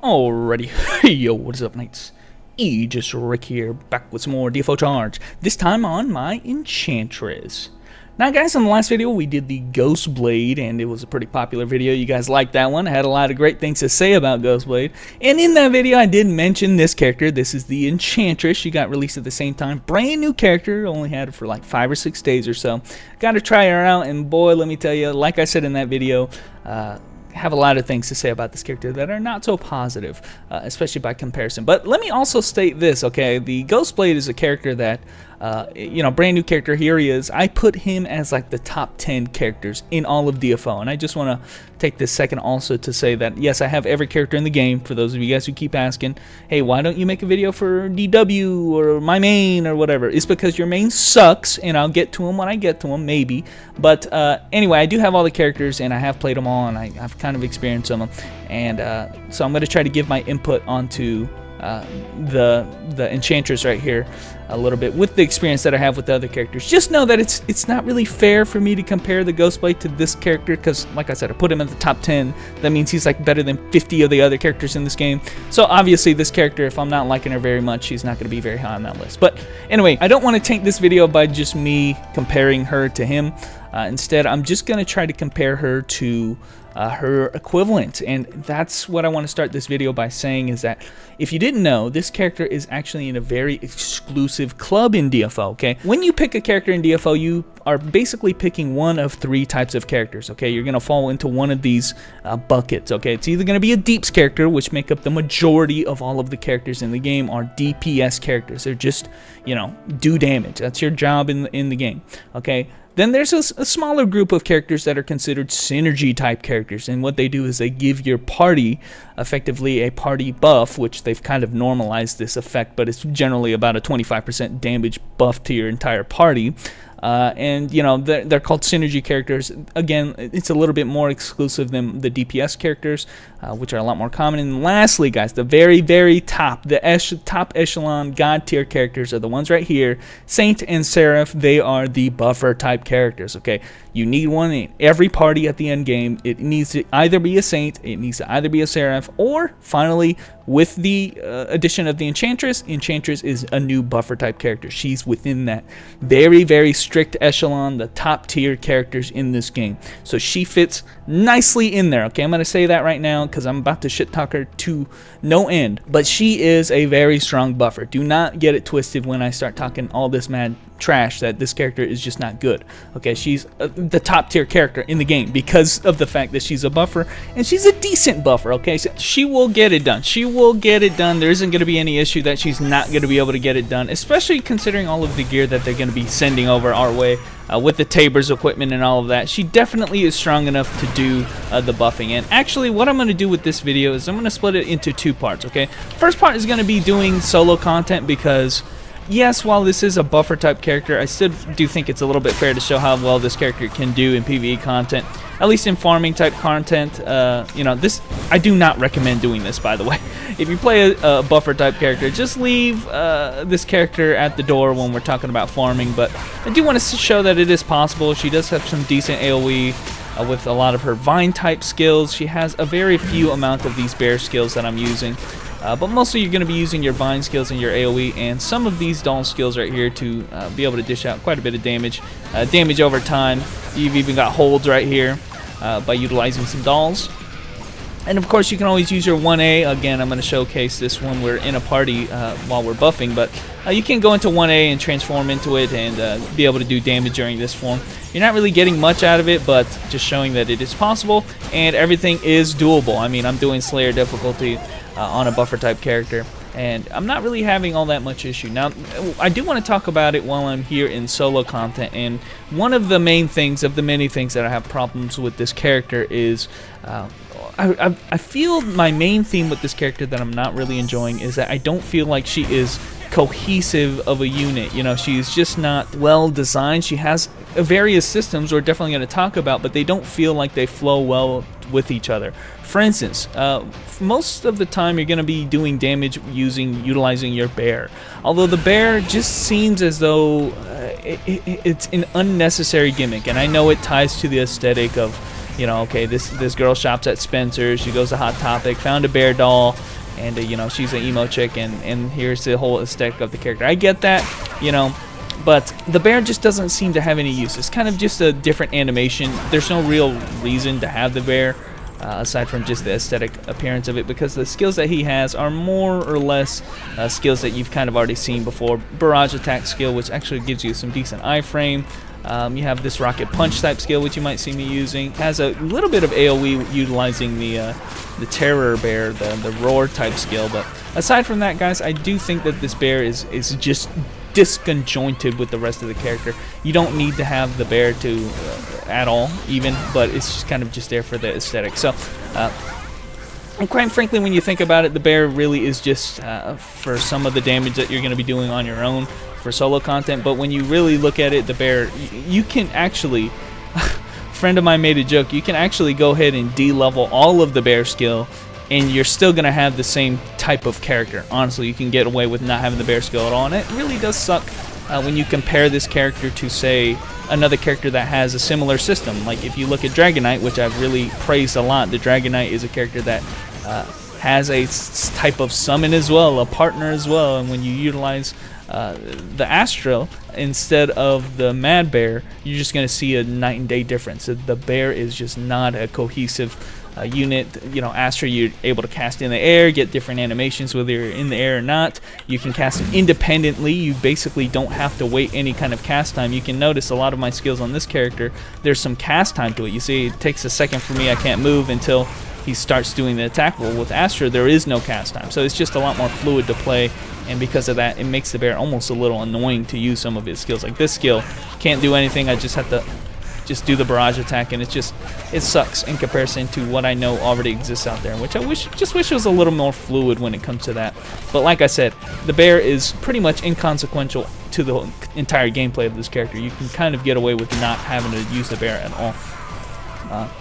Alrighty, yo, what is up, mates? Just Rick here, back with some more DFO charge. This time on my Enchantress. Now, guys, in the last video we did the Ghost Blade, and it was a pretty popular video. You guys liked that one. I had a lot of great things to say about Ghost Blade. And in that video, I did mention this character. This is the Enchantress. She got released at the same time. Brand new character. Only had her for like 5 or 6 days or so. Got to try her out, and boy, let me tell you, like I said in that video, have a lot of things to say about this character that are not so positive, especially by comparison. But let me also state this, okay? The Ghost Blade is a character that, brand new character. Here he is. I put him as like the top 10 characters in all of DFO, and I just want to take this second also to say that yes, I have every character in the game. For those of you guys who keep asking, hey, why don't you make a video for DW or my main or whatever? It's because your main sucks, and I'll get to him when I get to him, maybe. But anyway, I do have all the characters, and I have played them all, and I've kind of experienced them, and so I'm going to try to give my input onto the Enchantress right here a little bit with the experience that I have with the other characters. Just know that it's not really fair for me to compare the Ghost Blade to this character, because like I said, I put him in the top 10. That means he's like better than 50 of the other characters in this game. So obviously this character, if I'm not liking her very much, she's not going to be very high on that list. But anyway, I don't want to taint this video by just me comparing her to him. Instead, I'm just going to try to compare her to her equivalent, and that's what I want to start this video by saying, is that if you didn't know, this character is actually in a very exclusive club in DFO, okay? When you pick a character in DFO, you are basically picking one of 3 types of characters, okay? You're going to fall into one of these buckets, okay? It's either going to be a Deeps character, which make up the majority of all of the characters in the game, or DPS characters. They're just, do damage. That's your job in the game, okay? Then there's a smaller group of characters that are considered synergy type characters, and what they do is they give your party effectively a party buff, which they've kind of normalized this effect, but it's generally about a 25% damage buff to your entire party. And they're called synergy characters. Again, it's a little bit more exclusive than the DPS characters, which are a lot more common. And lastly, guys, the very top, top echelon god tier characters are the ones right here. Saint and Seraph, they are the buffer type characters, okay? You need one in every party at the end game. It needs to either be a Saint, it needs to either be a Seraph, or finally, with the addition of the Enchantress is a new buffer type character. She's within that very strict echelon, the top tier characters in this game. So she fits nicely in there, okay? I'm going to say that right now because I'm about to shit talk her to no end. But she is a very strong buffer. Do not get it twisted when I start talking all this mad trash that this character is just not good, okay? She's the top tier character in the game because of the fact that she's a buffer, and she's a decent buffer, okay? So she will get it done. She will get it done. There isn't going to be any issue that she's not going to be able to get it done, especially considering all of the gear that they're going to be sending over our way with the Tabor's equipment and all of that. She definitely is strong enough to do the buffing. And actually, what I'm going to do with this video is I'm going to split it into 2 parts, okay? First part is going to be doing solo content, because yes, while this is a buffer type character, I still do think it's a little bit fair to show how well this character can do in PvE content, at least in farming type content. This, I do not recommend doing this, by the way. If you play a buffer type character, just leave this character at the door when we're talking about farming. But I do want to show that it is possible. She does have some decent AoE with a lot of her vine type skills. She has a very few amount of these bear skills that I'm using. But mostly you're going to be using your vine skills and your AoE, and some of these doll skills right here to be able to dish out quite a bit of damage. Damage over time. You've even got holds right here by utilizing some dolls. And of course you can always use your 1A. Again, I'm going to showcase this when we're in a party while we're buffing, but you can go into 1A and transform into it and be able to do damage during this form. You're not really getting much out of it, but just showing that it is possible and everything is doable. I mean, I'm doing Slayer difficulty on a buffer type character, and I'm not really having all that much issue. Now, I do want to talk about it while I'm here in solo content, and one of the main things, of the many things that I have problems with this character is I feel my main theme with this character that I'm not really enjoying is that I don't feel like she is cohesive of a unit. She's just not well designed. She has various systems we're definitely going to talk about, but they don't feel like they flow well with each other. For instance, most of the time you're going to be doing damage utilizing your bear. Although the bear just seems as though it's an unnecessary gimmick, and I know it ties to the aesthetic of, okay, this girl shops at Spencer's, she goes to Hot Topic, found a bear doll, and you know, she's an emo chick, and here's the whole aesthetic of the character. I get that, you know, but the bear just doesn't seem to have any use. It's kind of just a different animation. There's no real reason to have the bear, aside from just the aesthetic appearance of it, because the skills that he has are more or less skills that you've kind of already seen before. Barrage attack skill, which actually gives you some decent iframe. You have this rocket punch type skill, which you might see me using. Has a little bit of AoE utilizing the terror bear, the roar type skill. But aside from that, guys, I do think that this bear is just disconjointed with the rest of the character. You don't need to have the bear to at all, even, but it's just kind of just there for the aesthetic. So and quite frankly, when you think about it, the bear really is just for some of the damage that you're going to be doing on your own for solo content. But when you really look at it, the bear, you can actually a friend of mine made a joke, you can actually go ahead and de-level all of the bear skill and you're still going to have the same type of character. Honestly, you can get away with not having the bear skill at all, and it really does suck when you compare this character to, say, another character that has a similar system. Like if you look at Dragon Knight, which I've really praised a lot, the Dragon Knight is a character that has a type of summon as well, a partner as well, and when you utilize the Astro instead of the Mad Bear, you're just going to see a night and day difference. The bear is just not a cohesive unit. You know, Astro, you're able to cast in the air, get different animations whether you're in the air or not. You can cast it independently. You basically don't have to wait any kind of cast time. You can notice a lot of my skills on this character, there's some cast time to it. You see, it takes a second for me. I can't move until he starts doing the attack. Well, with Astro, there is no cast time, so it's just a lot more fluid to play, and because of that, it makes the bear almost a little annoying to use some of his skills. Like this skill, can't do anything. I just have to do the barrage attack, and it sucks in comparison to what I know already exists out there, which I just wish it was a little more fluid when it comes to that. But like I said, the bear is pretty much inconsequential to the entire gameplay of this character. You can kind of get away with not having to use the bear at all.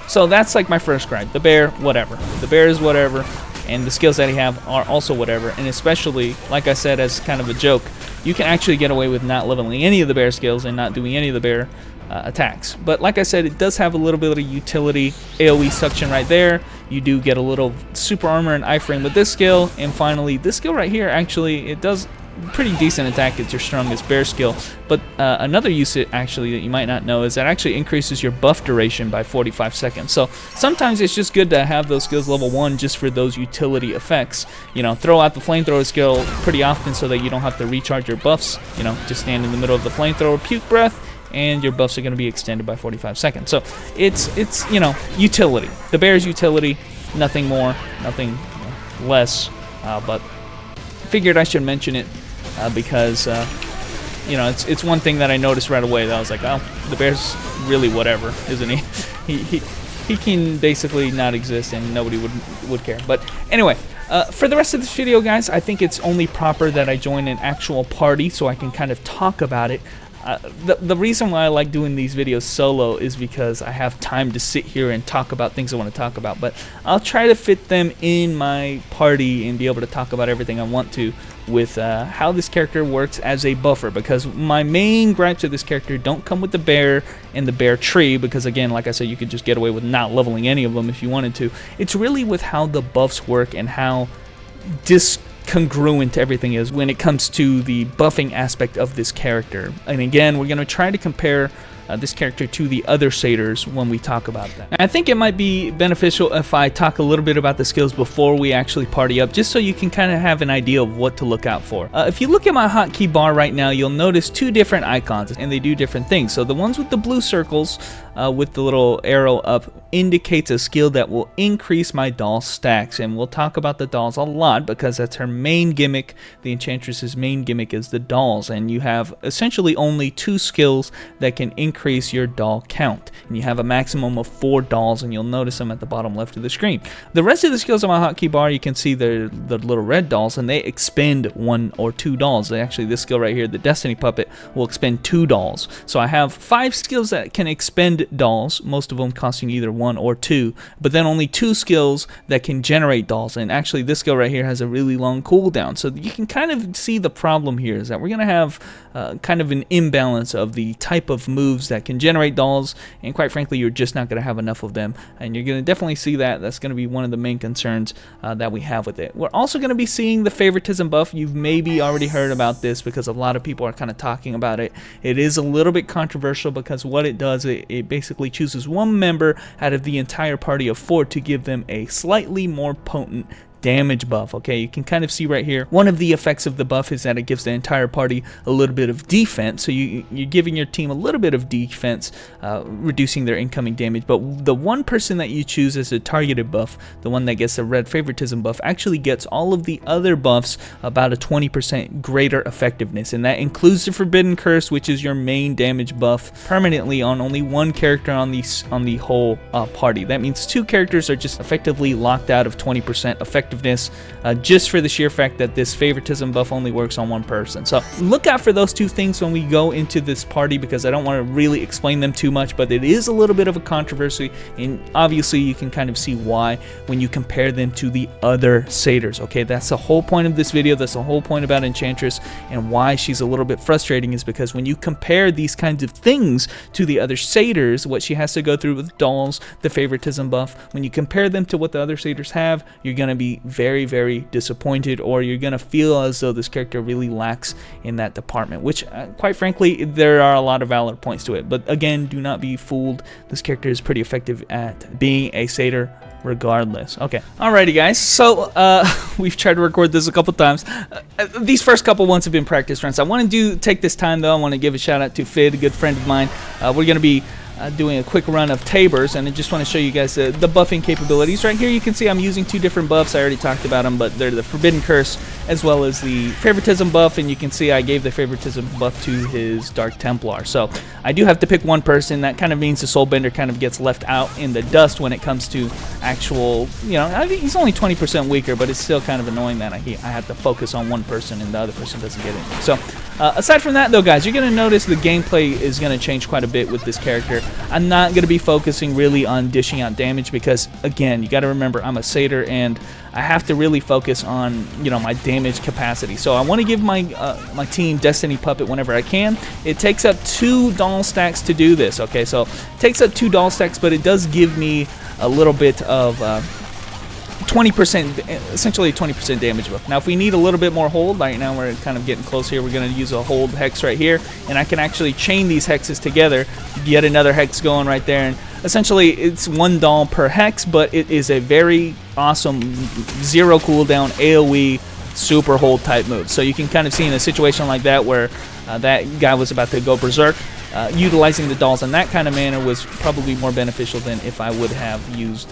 So that's like my first gripe. The bear, whatever. The bear is whatever, and the skills that he have are also whatever. And especially, like I said, as kind of a joke, you can actually get away with not leveling any of the bear skills and not doing any of the bear attacks. But like I said, it does have a little bit of utility. AoE suction right there. You do get a little super armor and iframe with this skill. And finally, this skill right here, actually, it does pretty decent attack. It's your strongest bear skill. But another use actually that you might not know is that actually increases your buff duration by 45 seconds. So sometimes it's just good to have those skills level 1 just for those utility effects. You know, throw out the flamethrower skill pretty often so that you don't have to recharge your buffs. You know, just stand in the middle of the flamethrower, puke breath, and your buffs are going to be extended by 45 seconds. So it's you know, utility. The bear's utility, nothing more, nothing less. But figured I should mention it because you know, it's one thing that I noticed right away that I was like, oh, the bear's really whatever, isn't he? He can basically not exist and nobody would care. But anyway, for the rest of this video, guys, I think it's only proper that I join an actual party so I can kind of talk about it. The reason why I like doing these videos solo is because I have time to sit here and talk about things I want to talk about, but I'll try to fit them in my party and be able to talk about everything I want to with how this character works as a buffer, because my main gripes of this character don't come with the bear and the bear tree, because again, like I said, you could just get away with not leveling any of them if you wanted to. It's really with how the buffs work and how congruent everything is when it comes to the buffing aspect of this character. And again, we're going to try to compare this character to the other satyrs when we talk about them. I think it might be beneficial if I talk a little bit about the skills before we actually party up, just so you can kind of have an idea of what to look out for. If you look at my hotkey bar right now, you'll notice two different icons, and they do different things. So the ones with the blue circles with the little arrow up indicates a skill that will increase my doll stacks, and we'll talk about the dolls a lot because that's her main gimmick. The Enchantress's main gimmick is the dolls, and you have essentially only 2 skills that can increase your doll count, and you have a maximum of 4 dolls, and you'll notice them at the bottom left of the screen. The rest of the skills on my hotkey bar, you can see the little red dolls, and they expend 1 or 2 dolls. Actually, this skill right here, the Destiny Puppet, will expend 2 dolls. So I have 5 skills that can expend dolls, most of them costing either 1 or 2, but then only 2 skills that can generate dolls. And actually, this skill right here has a really long cooldown, so you can kind of see the problem here is that we're going to have kind of an imbalance of the type of moves moves that can generate dolls, and quite frankly, you're just not going to have enough of them, and you're going to definitely see that. That's going to be one of the main concerns that we have with it. We're also going to be seeing the favoritism buff. You've maybe already heard about this because a lot of people are kind of talking about it. It is a little bit controversial because what it does, it basically chooses one member out of the entire party of 4 to give them a slightly more potent damage buff. Okay, you can kind of see right here, one of the effects of the buff is that it gives the entire party a little bit of defense, so you're giving your team a little bit of defense, reducing their incoming damage. But the one person that you choose as a targeted buff, the one that gets the red favoritism buff, actually gets all of the other buffs about a 20% greater effectiveness, and that includes the Forbidden Curse, which is your main damage buff permanently on only one character on the whole party. That means 2 characters are just effectively locked out of 20% effectiveness, just for the sheer fact that this favoritism buff only works on one person. So look out for those 2 things when we go into this party, because I don't want to really explain them too much, but it is a little bit of a controversy, and obviously you can kind of see why when you compare them to the other satyrs. Okay, that's the whole point of this video. That's the whole point about Enchantress, and why she's a little bit frustrating is because when you compare these kinds of things to the other satyrs, what she has to go through with dolls, the favoritism buff, when you compare them to what the other satyrs have, you're going to be very, very disappointed, or you're gonna feel as though this character really lacks in that department, which quite frankly there are a lot of valid points to it. But again, do not be fooled, this character is pretty effective at being a satyr regardless. Okay, alrighty guys, so we've tried to record this a couple times. These first couple ones have been practice runs. I want to take this time though, I want to give a shout out to Fid, a good friend of mine. We're gonna be doing a quick run of Tabers, and I just want to show you guys the buffing capabilities. Right here you can see I'm using 2 different buffs. I already talked about them, but they're the Forbidden Curse as well as the favoritism buff, and you can see I gave the favoritism buff to his Dark Templar. So I do have to pick one person. That kind of means the Soulbender kind of gets left out in the dust when it comes to actual, you know, I think he's only 20% weaker, but it's still kind of annoying that I have to focus on one person and the other person doesn't get it. So aside from that though guys, you're going to notice the gameplay is going to change quite a bit with this character. I'm not going to be focusing really on dishing out damage because, again, you got to remember I'm a satyr and I have to really focus on, you know, my damage capacity. So I want to give my my team Destiny Puppet whenever I can. It takes up 2 doll stacks to do this. Okay, so it takes up 2 doll stacks, but it does give me a little bit of 20%, essentially a 20% damage buff. Now if we need a little bit more hold, right now we're kind of getting close here, we're going to use a hold hex right here, and I can actually chain these hexes together, get another hex going right there, and essentially it's 1 doll per hex, but it is a very awesome 0 cooldown AoE super hold type move. So you can kind of see in a situation like that where that guy was about to go berserk, utilizing the dolls in that kind of manner was probably more beneficial than if I would have used,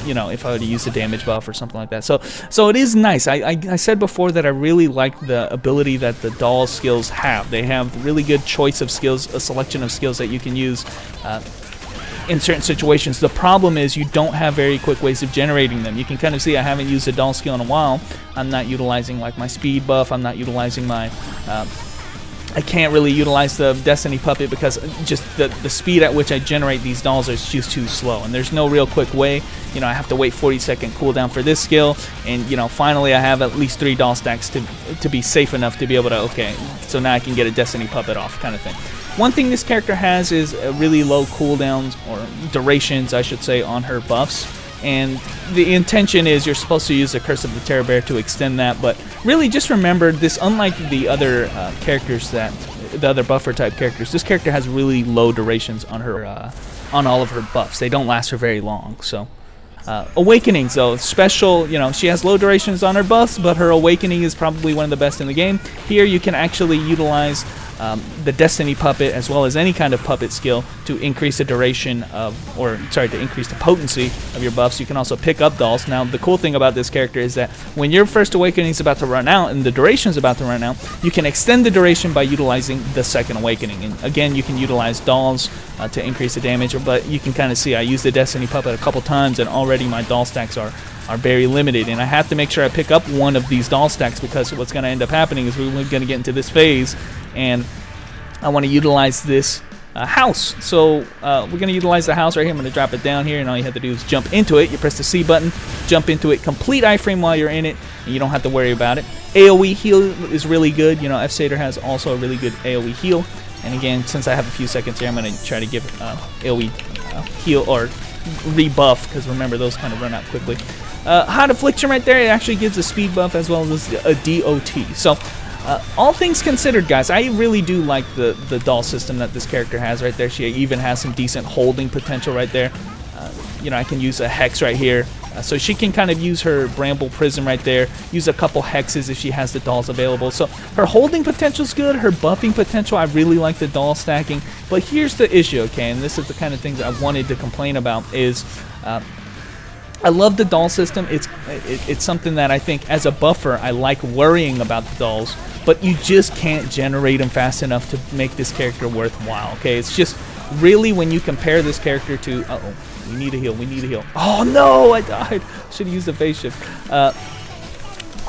you know, if I would have used a damage buff or something like that. So it is nice. I said before that I really like the ability that the doll skills have. They have really good choice of skills, a selection of skills that you can use in certain situations. The problem is you don't have very quick ways of generating them. You can kind of see I haven't used a doll skill in a while. I'm not utilizing like my speed buff. I'm not utilizing my I can't really utilize the Destiny Puppet because just the speed at which I generate these dolls is just too slow, and there's no real quick way. You know, I have to wait 40-second cooldown for this skill, and you know, finally I have at least 3 doll stacks to be safe enough to be able to, okay, so now I can get a Destiny Puppet off kind of thing. One thing this character has is a really low cooldowns, or durations I should say, on her buffs. And the intention is you're supposed to use the Curse of the Terror Bear to extend that, but really just remember this, unlike the other characters that, the other buffer type characters, this character has really low durations on her, on all of her buffs. They don't last for very long, so. Awakenings though, special, you know, she has low durations on her buffs, but her Awakening is probably one of the best in the game. Here you can actually utilize the Destiny Puppet as well as any kind of puppet skill to increase the duration of, or sorry, to increase the potency of your buffs. You can also pick up dolls. Now the cool thing about this character is that when your first Awakening is about to run out and the duration is about to run out, you can extend the duration by utilizing the second Awakening. And again, you can utilize dolls to increase the damage, but you can kind of see I used the Destiny Puppet a couple times and already my doll stacks are very limited, and I have to make sure I pick up one of these doll stacks because what's going to end up happening is we're going to get into this phase and I want to utilize this house. So we're going to utilize the house right here. I'm going to drop it down here, and all you have to do is jump into it. You press the C button, jump into it, complete iframe while you're in it, and you don't have to worry about it. AoE heal is really good. You know, F-Satyr has also a really good AoE heal. And again, since I have a few seconds here, I'm going to try to give AoE heal or rebuff, because remember, those kind of run out quickly. Hot Affliction right there, it actually gives a speed buff as well as a DOT. So all things considered, guys, I really do like the doll system that this character has right there. She even has some decent holding potential right there. You know, I can use a Hex right here. So she can kind of use her Bramble Prism right there, use a couple Hexes if she has the dolls available. So her holding potential is good, her buffing potential, I really like the doll stacking. But here's the issue, okay, and this is the kind of things I wanted to complain about, is I love the doll system. It's something that I think as a buffer, I like worrying about the dolls, but you just can't generate them fast enough to make this character worthwhile, okay? It's just really when you compare this character to, uh-oh. We need a heal. We need a heal. Oh, no, I died. Should have used the phase shift.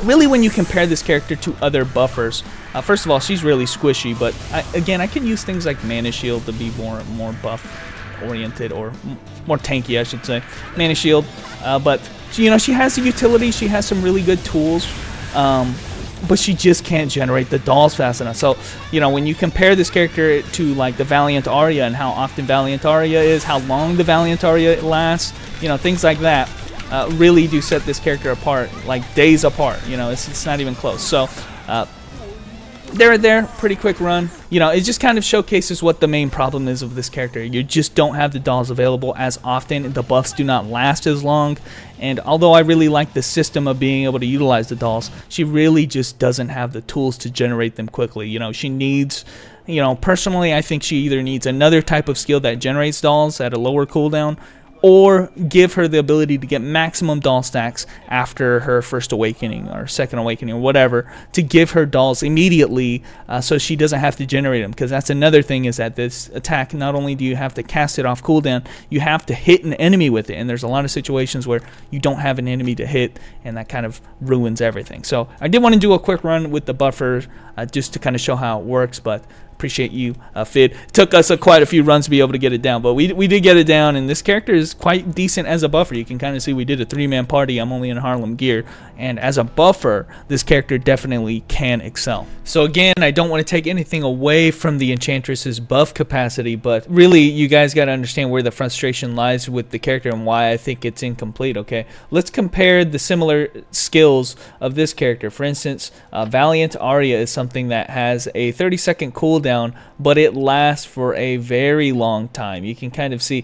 Really, when you compare this character to other buffers, first of all, she's really squishy. But, again, I can use things like Mana Shield to be more buff-oriented or more tanky, I should say. Mana Shield. But, you know, she has the utility. She has some really good tools. But she just can't generate the dolls fast enough. So, you know, when you compare this character to, like, the Valiant Arya and how often Valiant Arya is, how long the Valiant Arya lasts, you know, things like that really do set this character apart, like days apart. You know, it's not even close. So, there, pretty quick run. You know, it just kind of showcases what the main problem is of this character. You just don't have the dolls available as often. The buffs do not last as long. And although I really like the system of being able to utilize the dolls, she really just doesn't have the tools to generate them quickly. You know, she needs, you know, personally, I think she either needs another type of skill that generates dolls at a lower cooldown, or give her the ability to get maximum doll stacks after her first awakening or second awakening or whatever, to give her dolls immediately so she doesn't have to generate them. Because that's another thing, is that this attack, not only do you have to cast it off cooldown, you have to hit an enemy with it. And there's a lot of situations where you don't have an enemy to hit, and that kind of ruins everything. So I did want to do a quick run with the buffer just to kind of show how it works, but appreciate you, Fid. It took us quite a few runs to be able to get it down, but we did get it down, and this character is quite decent as a buffer. You can kind of see we did a 3-man party. I'm only in Harlem gear, and as a buffer, this character definitely can excel. So again, I don't want to take anything away from the Enchantress's buff capacity, but really, you guys got to understand where the frustration lies with the character and why I think it's incomplete, okay? Let's compare the similar skills of this character. For instance, Valiant Arya is something that has a 30-second cooldown, but it lasts for a very long time. You can kind of see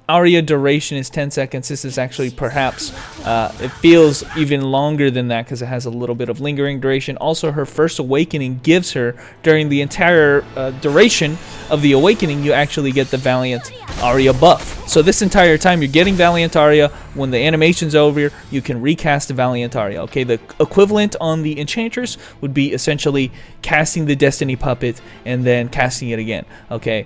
Arya duration is 10 seconds. This is actually perhaps, it feels even longer than that because it has a little bit of lingering duration. Also, her first awakening gives her, during the entire duration of the awakening, you actually get the Valiant Arya buff. So this entire time you're getting Valiant Arya. When the animation's over, you can recast the Valiant Arya. Okay, the equivalent on the Enchantress would be essentially casting the Destiny Puppet and then casting it again. Okay,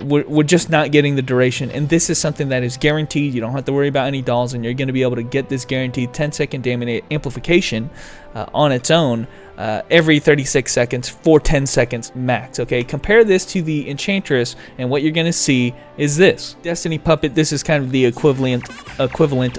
we're just not getting the duration, and this is something that is guaranteed. You don't have to worry about any dolls, and you're going to be able to get this guaranteed 10-second damage amplification on its own every 36 seconds for 10 seconds max. Okay, compare this to the Enchantress, and what you're going to see is this Destiny Puppet. This is kind of the equivalent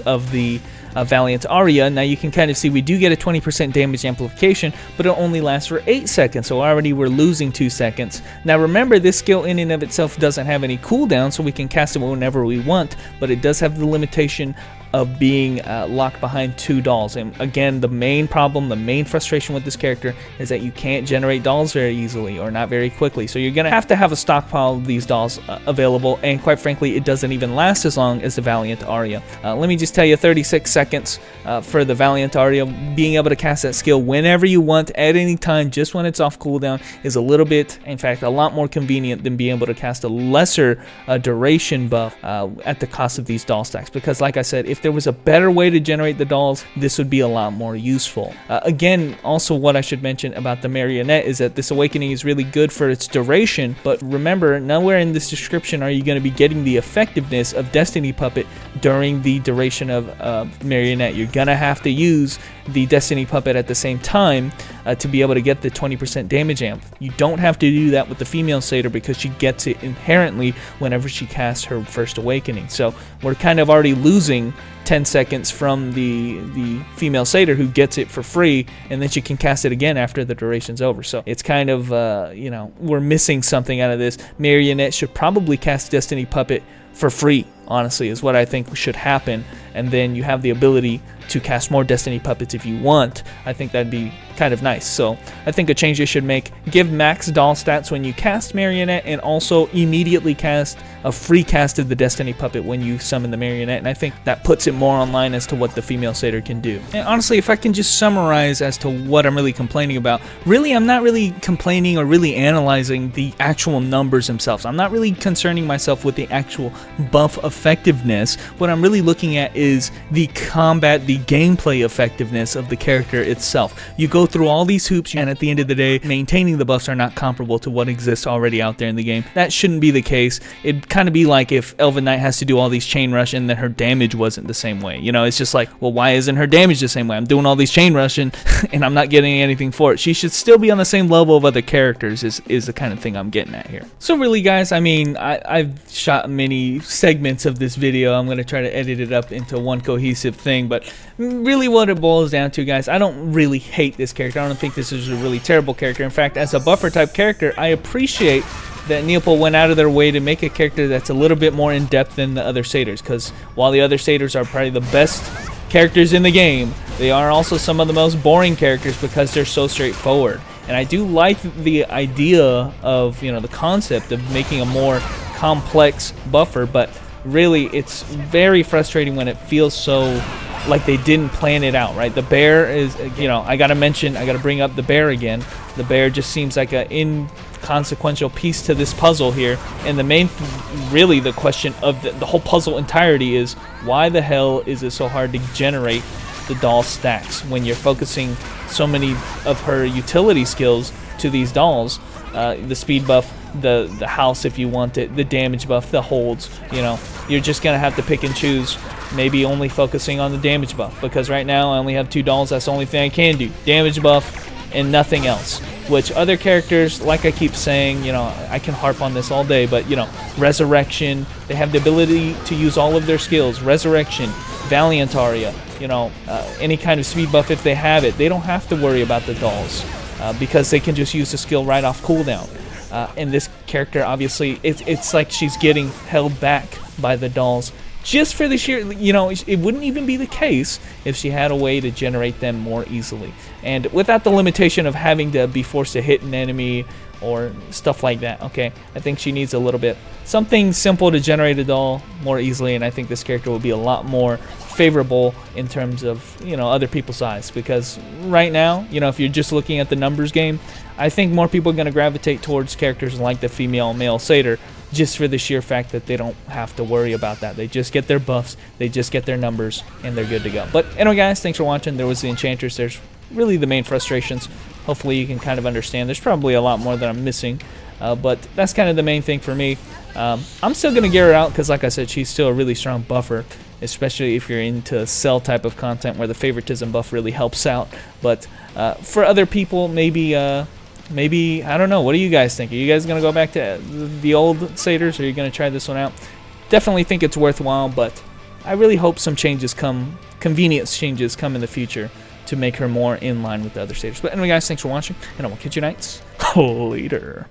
of the Valiant Arya. Now you can kind of see we do get a 20% damage amplification, but it only lasts for 8 seconds, so already we're losing 2 seconds. Now remember, this skill in and of itself doesn't have any cooldown, so we can cast it whenever we want, but it does have the limitation of being locked behind 2 dolls. And again, the main problem, the main frustration with this character is that you can't generate dolls very easily or not very quickly. So you're gonna have to have a stockpile of these dolls available, and quite frankly, it doesn't even last as long as the Valiant Arya. Let me just tell you, 36 seconds for the Valiant Arya. Being able to cast that skill whenever you want, at any time, just when it's off cooldown, is a little bit, in fact, a lot more convenient than being able to cast a lesser duration buff at the cost of these doll stacks. Because like I said, if there was a better way to generate the dolls, this would be a lot more useful. Again, also what I should mention about the Marionette is that this awakening is really good for its duration, but remember, nowhere in this description are you going to be getting the effectiveness of Destiny Puppet during the duration of Marionette. You're gonna have to use the Destiny Puppet at the same time to be able to get the 20% damage amp. You don't have to do that with the female satyr because she gets it inherently whenever she casts her first awakening. So we're kind of already losing 10 seconds from the female satyr, who gets it for free, and then she can cast it again after the duration's over. So it's kind of, you know, we're missing something out of this. Marionette should probably cast Destiny Puppet for free, honestly, is what I think should happen. And then you have the ability to cast more Destiny Puppets if you want. I think that'd be kind of nice. So I think a change they should make: give max doll stats when you cast Marionette, and also immediately cast a free cast of the Destiny Puppet when you summon the Marionette. And I think that puts it more online as to what the female satyr can do. And honestly, if I can just summarize as to what I'm really complaining about, really I'm not really complaining or really analyzing the actual numbers themselves. I'm not really concerning myself with the actual buff effectiveness. What I'm really looking at is the combat, the gameplay effectiveness of the character itself. You go through all these hoops, and at the end of the day, maintaining the buffs are not comparable to what exists already out there in the game. That shouldn't be the case. It'd kind of be like if Elven Knight has to do all these chain rush and then her damage wasn't the same way. You know, it's just like, well, why isn't her damage the same way? I'm doing all these chain rush and I'm not getting anything for it. She should still be on the same level of other characters is the kind of thing I'm getting at here. So really, guys, I mean, I've shot many segments of this video. I'm going to try to edit it up into one cohesive thing, but really what it boils down to, guys, I don't really hate this character. I don't think this is a really terrible character. In fact, as a buffer type character, I appreciate that Neopal went out of their way to make a character that's a little bit more in depth than the other satyrs, because while the other satyrs are probably the best characters in the game, they are also some of the most boring characters because they're so straightforward. And I do like the idea of, you know, the concept of making a more complex buffer, but really it's very frustrating when it feels so like they didn't plan it out, right? The bear is, you know, I gotta bring up the bear again. The bear just seems like an inconsequential piece to this puzzle here. And the main, really the question of the whole puzzle entirety is, why the hell is it so hard to generate the doll stacks when you're focusing so many of her utility skills to these dolls? The speed buff, the house if you want it, the damage buff, the holds, you know, you're just gonna have to pick and choose, maybe only focusing on the damage buff, because right now I only have 2 dolls. That's the only thing I can do, damage buff and nothing else. Which other characters, like I keep saying, you know, I can harp on this all day, but you know, Resurrection, they have the ability to use all of their skills. Resurrection, Valiant Aria, you know, any kind of speed buff if they have it, they don't have to worry about the dolls. Because they can just use the skill right off cooldown. And this character, obviously, it's like she's getting held back by the dolls just for the sheer, you know, it wouldn't even be the case if she had a way to generate them more easily. And without the limitation of having to be forced to hit an enemy or stuff like that, okay? I think she needs a little bit, something simple to generate a doll more easily, and I think this character will be a lot more favorable in terms of, you know, other people's eyes, because right now, you know, if you're just looking at the numbers game, I think more people are going to gravitate towards characters like the female male satyr, just for the sheer fact that they don't have to worry about that. They just get their buffs, they just get their numbers, and they're good to go. But anyway, guys, thanks for watching. There was the Enchantress. There's really the main frustrations. Hopefully you can kind of understand. There's probably a lot more that I'm missing, but that's kind of the main thing for me. I'm still going to gear her out because, like I said, she's still a really strong buffer, especially if you're into cell type of content where the favoritism buff really helps out. But for other people, maybe, I don't know. What do you guys think? Are you guys going to go back to the old satyrs, or are you going to try this one out? Definitely think it's worthwhile, but I really hope some changes come, convenience changes come in the future to make her more in line with the other satyrs. But anyway, guys, thanks for watching, and I will catch you nights later.